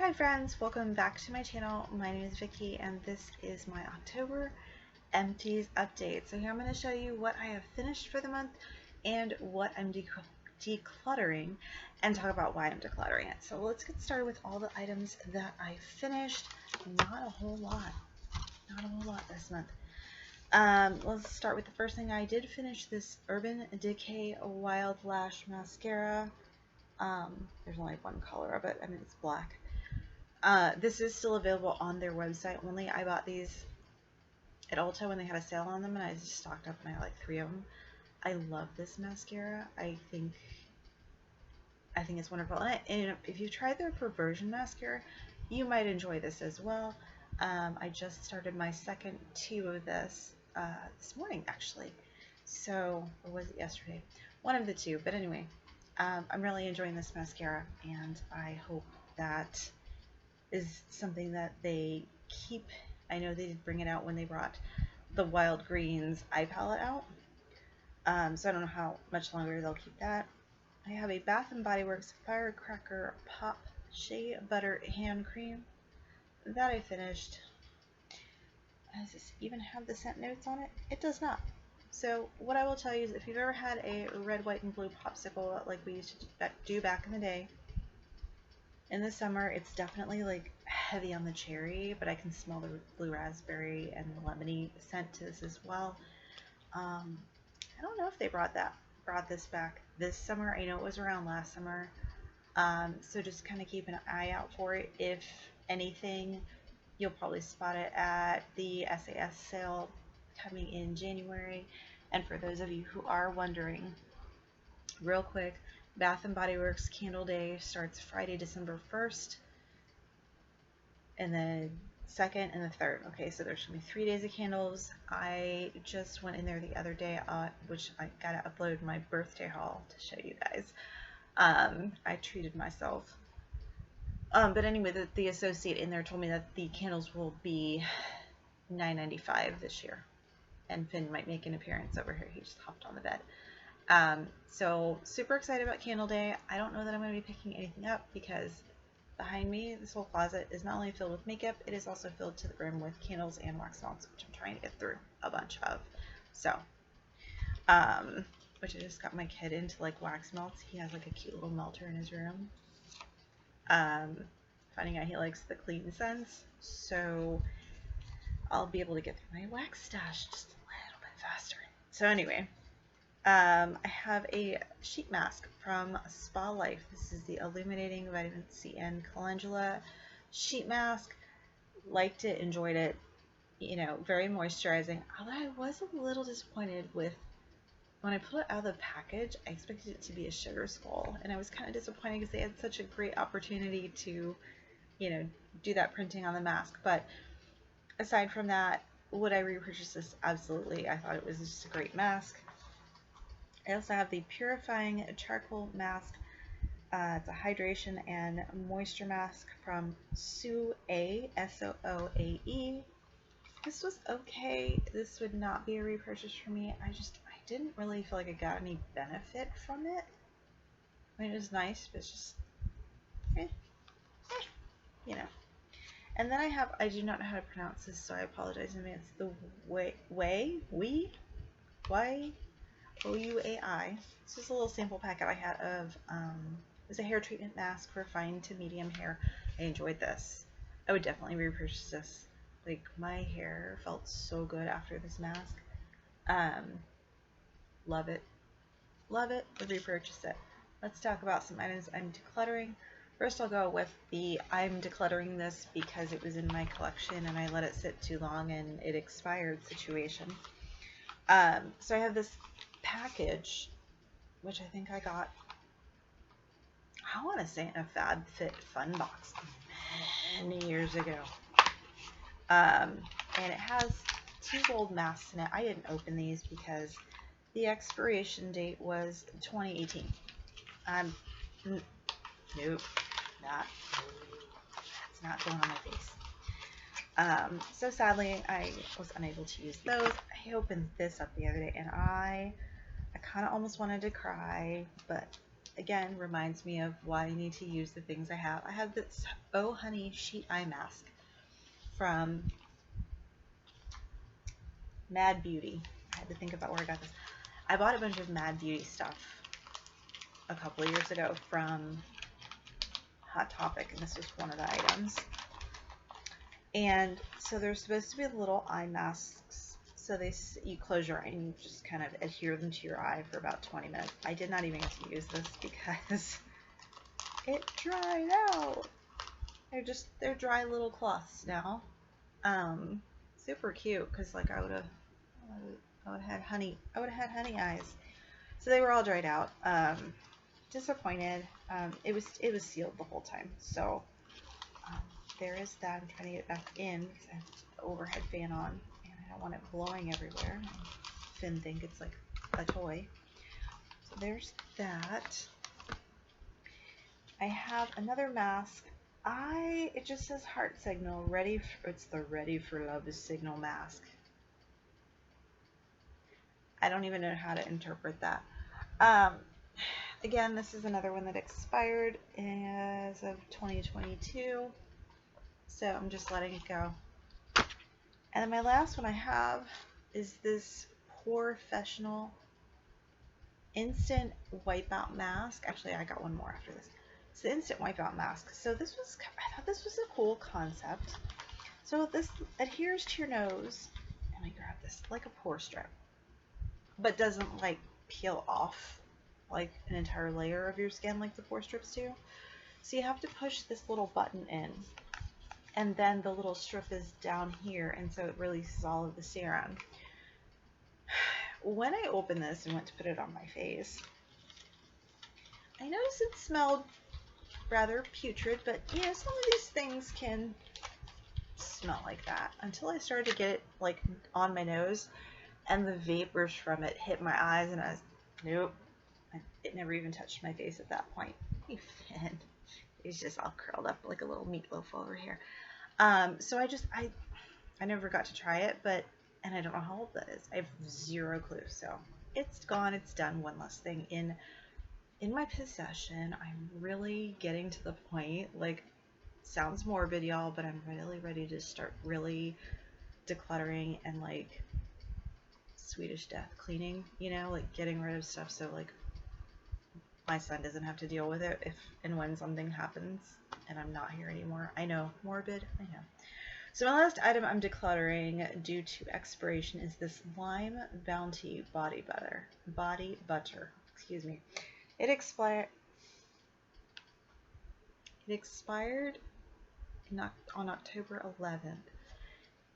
Hi friends, welcome back to my channel. My name is Vicky and this is my October Empties update. So here I'm going to show you what I have finished for the month and what I'm decluttering and talk about why I'm decluttering it. So let's get started with all the items that I finished. Not a whole lot. Not a whole lot this month. Let's start with the first thing. I did finish this Urban Decay Wild Lash Mascara. There's only one color of it. I mean, it's black. This is still available on their website only. I bought these at Ulta when they had a sale on them, and I just stocked up and I had like 3 of them. I love this mascara. I think it's wonderful. And if you've tried their Perversion mascara, you might enjoy this as well. I just started my second tube of this morning, actually. So, or was it yesterday? One of the two. But anyway, I'm really enjoying this mascara, and I hope that is something that they keep. I know they did bring it out when they brought the Wild Greens eye palette out. So I don't know how much longer they'll keep that. I have a Bath & Body Works Firecracker Pop Shea Butter Hand Cream that I finished. Does this even have the scent notes on it? It does not. So what I will tell you is if you've ever had a red, white, and blue popsicle like we used to do back in the day, in the summer, it's definitely like heavy on the cherry, but I can smell the blue raspberry and the lemony scent to this as well. I don't know if they brought this back this summer. I know it was around last summer. So just kind of keep an eye out for it. If anything, you'll probably spot it at the SAS sale coming in January. And for those of you who are wondering, real quick, Bath & Body Works Candle Day starts Friday, December 1st, and then 2nd and the 3rd. Okay, so there's going to be 3 days of candles. I just went in there the other day, which I got to upload my birthday haul to show you guys. I treated myself. But anyway, the associate in there told me that the candles will be $9.95 this year. And Finn might make an appearance over here. He just hopped on the bed. So super excited about Candle Day. I don't know that I'm going to be picking anything up because behind me, this whole closet is not only filled with makeup, it is also filled to the brim with candles and wax melts, which I'm trying to get through a bunch of. So, which I just got my kid into like wax melts. He has like a cute little melter in his room. Finding out he likes the clean scents, so I'll be able to get through my wax stash just a little bit faster. So anyway. I have a sheet mask from Spa Life. This is the Illuminating Vitamin C and Calendula sheet mask. Liked it, enjoyed it. You know, very moisturizing. Although I was a little disappointed with when I pulled it out of the package. I expected it to be a sugar skull, and I was kind of disappointed because they had such a great opportunity to, you know, do that printing on the mask. But aside from that, would I repurchase this? Absolutely. I thought it was just a great mask. I also have the Purifying Charcoal Mask. It's a hydration and moisture mask from Sooae, S-O-O-A-E. This was okay. This would not be a repurchase for me. I didn't really feel like I got any benefit from it. I mean, it was nice, but it's just, you know. And then I do not know how to pronounce this, so I apologize in advance. The OUAI. This is a little sample packet I had of, it was a hair treatment mask for fine to medium hair. I enjoyed this. I would definitely repurchase this. Like, my hair felt so good after this mask. Love it. Love it. Would repurchase it. Let's talk about some items I'm decluttering. First, I'll go with the I'm decluttering this because it was in my collection and I let it sit too long and it expired situation. So I have this package, which I think I got, I want to say in a FabFitFun box many years ago. And it has 2 gold masks in it. I didn't open these because the expiration date was 2018. Nope, that's not going on my face. So sadly, I was unable to use those. I opened this up the other day, and I kind of almost wanted to cry, but again reminds me of why I need to use the things I have. I have this Oh Honey sheet eye mask from Mad Beauty. I had to think about where I got this. I bought a bunch of Mad Beauty stuff a couple of years ago from Hot Topic, and this was one of the items. And so they're supposed to be little eye masks. So you close your eye and you just kind of adhere them to your eye for about 20 minutes. I did not even get to use this because it dried out. They're dry little cloths now. Super cute because like I would have had honey eyes. So they were all dried out. Disappointed. It was sealed the whole time. So there is that. I'm trying to get it back in because I have the overhead fan on and I don't want it blowing everywhere. Finn think it's like a toy. So there's that. I have another mask. It just says heart signal. It's the Ready for Love signal mask. I don't even know how to interpret that. Again, this is another one that expired as of 2022. So I'm just letting it go. And then my last one I have is this Professional Instant Wipeout Mask. Actually, I got one more after this. It's the Instant Wipeout Mask. So I thought this was a cool concept. So this adheres to your nose. Let me grab this, like a pore strip, but doesn't like peel off like an entire layer of your skin like the pore strips do. So you have to push this little button in, and then the little strip is down here, and so it releases all of the serum. When I opened this and went to put it on my face, I noticed it smelled rather putrid, but you know, some of these things can smell like that until I started to get it like on my nose and the vapors from it hit my eyes, and I was, nope, it never even touched my face at that point. Finn, he's just all curled up like a little meatloaf over here. So I never got to try it, and I don't know how old that is. I have zero clue. So it's gone, it's done. One less thing in my possession. I'm really getting to the point, like, sounds morbid, y'all, but I'm really ready to start really decluttering and like Swedish death cleaning, you know, like getting rid of stuff so like my son doesn't have to deal with it if and when something happens and I'm not here anymore. I know, morbid, I know. So my last item I'm decluttering due to expiration is this Lime Bounty body butter. Excuse me. It expired on October 11th,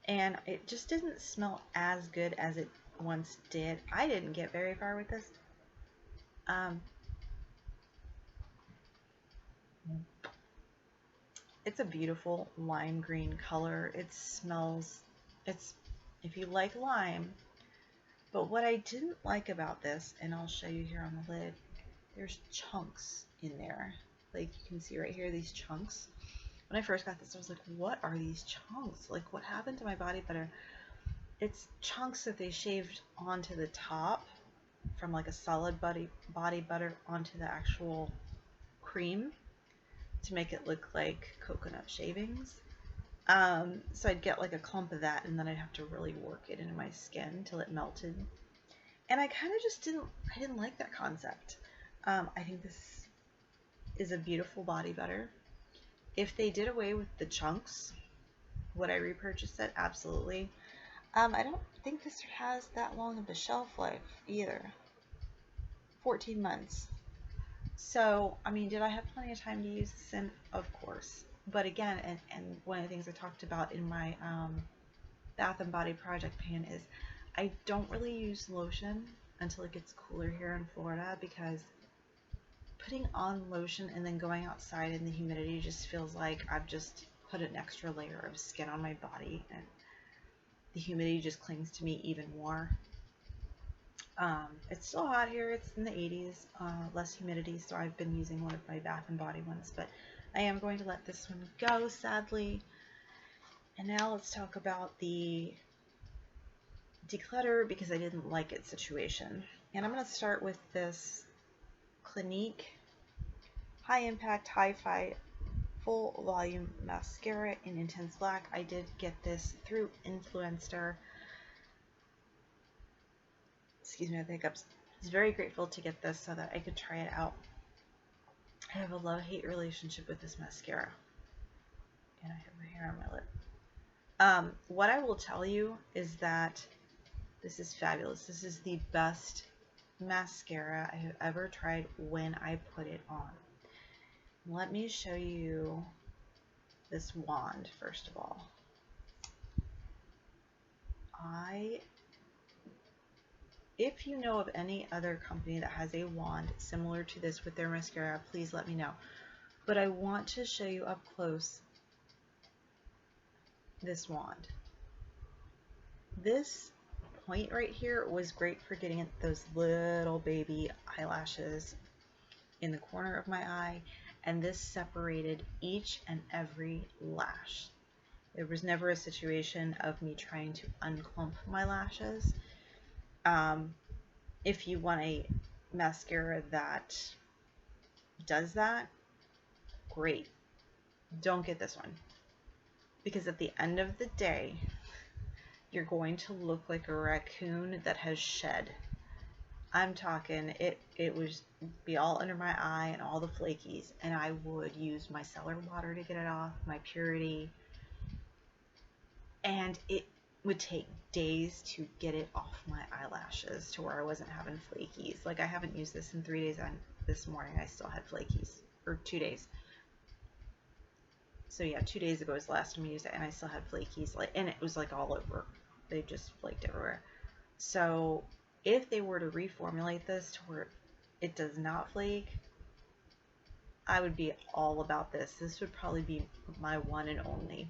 and it just didn't smell as good as it once did. I didn't get very far with this. It's a beautiful lime green color. If you like lime, but what I didn't like about this, and I'll show you here on the lid, there's chunks in there. Like you can see right here, these chunks. When I first got this, I was like, what are these chunks? Like, what happened to my body butter? It's chunks that they shaved onto the top from like a solid body butter onto the actual cream to make it look like coconut shavings. So I'd get like a clump of that, and then I'd have to really work it into my skin until it melted. And I kind of just didn't like that concept. I think this is a beautiful body butter. If they did away with the chunks, would I repurchase it? Absolutely. I don't think this has that long of a shelf life either. 14 months. So, I mean, did I have plenty of time to use this in? Of course. But again, and one of the things I talked about in my Bath and Body Project pan is I don't really use lotion until it gets cooler here in Florida, because putting on lotion and then going outside in the humidity just feels like I've just put an extra layer of skin on my body, and the humidity just clings to me even more. It's still hot here. It's in the 80s, less humidity, so I've been using one of my Bath and Body ones, but I am going to let this one go, sadly. And now let's talk about the declutter because I didn't like it situation. And I'm going to start with this Clinique High Impact Hi-Fi Full Volume Mascara in Intense Black. I did get this through Influencer. Excuse me, I have the hiccups. I was very grateful to get this so that I could try it out. I have a love-hate relationship with this mascara. And I have my hair on my lip. What I will tell you is that this is fabulous. This is the best mascara I have ever tried when I put it on. Let me show you this wand first of all. If you know of any other company that has a wand similar to this with their mascara, please let me know. But I want to show you up close this wand. This point right here was great for getting those little baby eyelashes in the corner of my eye, and this separated each and every lash. There was never a situation of me trying to unclump my lashes. If you want a mascara that does that, great. Don't get this one. Because at the end of the day, you're going to look like a raccoon that has shed. I'm talking, it would be all under my eye and all the flakies, and I would use micellar water to get it off, my Purity, and it would take days to get it off my eyelashes to where I wasn't having flakies. Like, I haven't used this in 3 days, and this morning I still had flakies, or 2 days. So yeah, 2 days ago was the last time I used it, and I still had flakies, like, and it was like all over. They just flaked everywhere. So if they were to reformulate this to where it does not flake, I would be all about this. This would probably be my one and only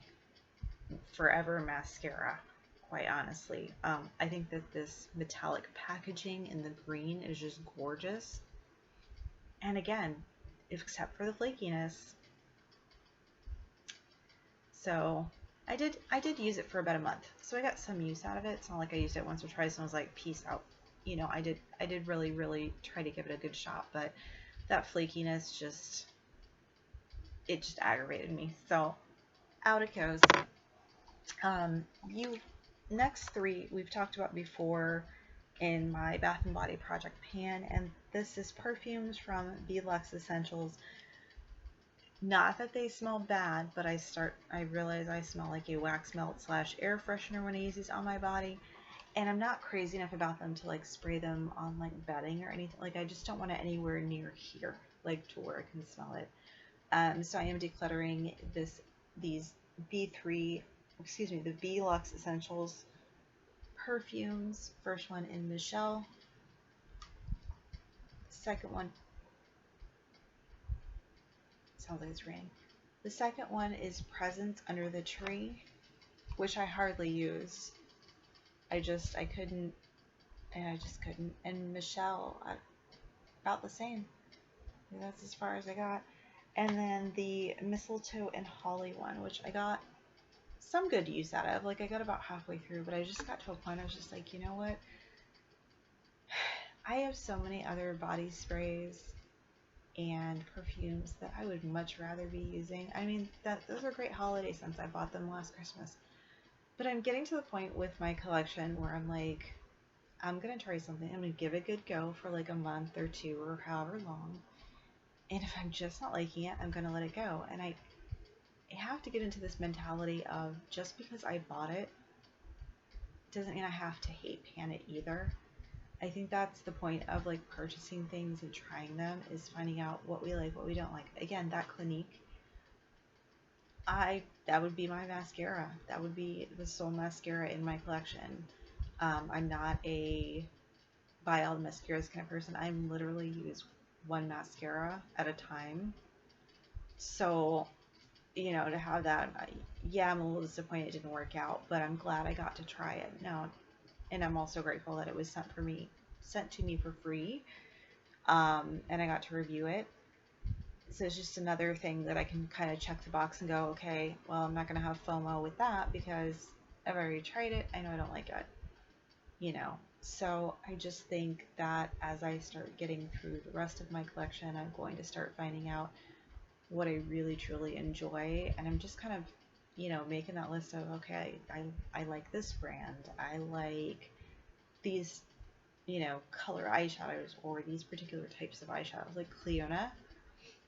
forever mascara, quite honestly. I think that this metallic packaging in the green is just gorgeous. And again, except for the flakiness. So I did use it for about a month, so I got some use out of it. It's not like I used it once or twice and was like, peace out. You know, I did really try to give it a good shot, but that flakiness just aggravated me. So out it goes. Next 3 we've talked about before in my Bath and Body Project pan, and this is perfumes from Luxe Essentials. Not that they smell bad, but I realize I smell like a wax melt / air freshener when I use these on my body, and I'm not crazy enough about them to like spray them on like bedding or anything. Like, I just don't want it anywhere near here, like to where I can smell it. So I am decluttering these the Luxe Essentials perfumes. First one in Michelle. Second one, sounds like it's raining. The second one is Presents Under the Tree, which I hardly use. I couldn't. And Michelle, about the same. That's as far as I got. And then the Mistletoe and Holly one, which I got some good use out of. Like, I got about halfway through, but I just got to a point I was just like, you know what? I have so many other body sprays and perfumes that I would much rather be using. I mean, those are great holiday scents. I bought them last Christmas. But I'm getting to the point with my collection where I'm like, I'm going to try something. I'm going to give it a good go for like a month or 2 or however long. And if I'm just not liking it, I'm going to let it go. And I have to get into this mentality of, just because I bought it doesn't mean I have to hate pan it either. I think that's the point of like purchasing things and trying them, is finding out what we like, what we don't like. Again, that Clinique, that would be my mascara. That would be the sole mascara in my collection. I'm not a buy all the mascaras kind of person. I literally use one mascara at a time. So, you know, to have that, yeah, I'm a little disappointed it didn't work out, but I'm glad I got to try it. No, and I'm also grateful that it was sent to me for free, and I got to review it. So it's just another thing that I can kind of check the box and go, okay, well, I'm not going to have FOMO with that because I've already tried it. I know I don't like it, you know. So I just think that as I start getting through the rest of my collection, I'm going to start finding out what I really truly enjoy. And I'm just kind of, making that list of, okay, I like this brand. I like these, color eyeshadows or these particular types of eyeshadows, like Cleona.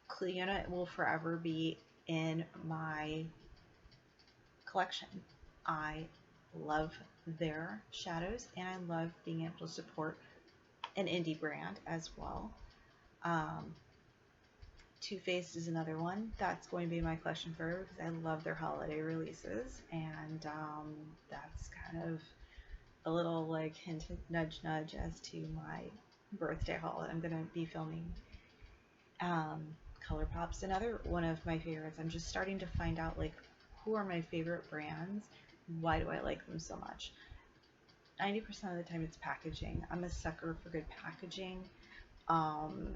Cleona will forever be in my collection. I love their shadows and I love being able to support an indie brand as well. Um, Too Faced is another one that's going to be in my collection forever because I love their holiday releases, and that's kind of a little like hint, nudge, nudge as to my birthday haul that I'm going to be filming. Um, ColourPop's another one of my favorites. I'm just starting to find out like who are my favorite brands. Why do I like them so much? 90% of the time it's packaging. I'm a sucker for good packaging. Um,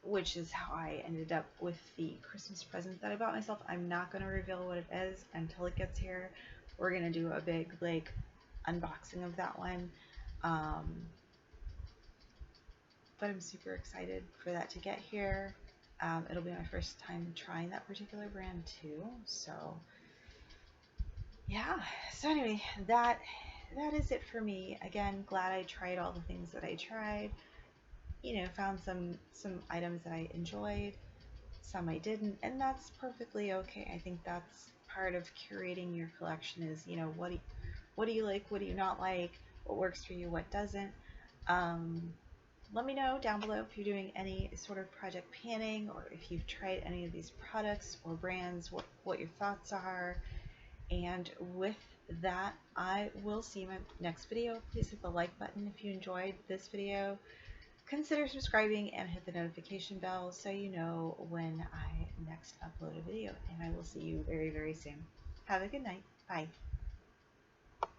which is how I ended up with the Christmas present that I bought myself. I'm not going to reveal what it is until it gets here. We're going to do a big like unboxing of that one. Um, but I'm super excited for that to get here. It'll be my first time trying that particular brand too. So yeah. So anyway, that is it for me. Again, glad I tried all the things that I tried. Found some items that I enjoyed, some I didn't, and that's perfectly okay. I think that's part of curating your collection is, what do you like, what do you not like, what works for you, what doesn't. Um, Let me know down below if you're doing any sort of project panning or if you've tried any of these products or brands, what your thoughts are. And with that, I will see you in my next video. Please hit the like button if you enjoyed this video. Consider subscribing and hit the notification bell so you know when I next upload a video. And I will see you very, very soon. Have a good night. Bye.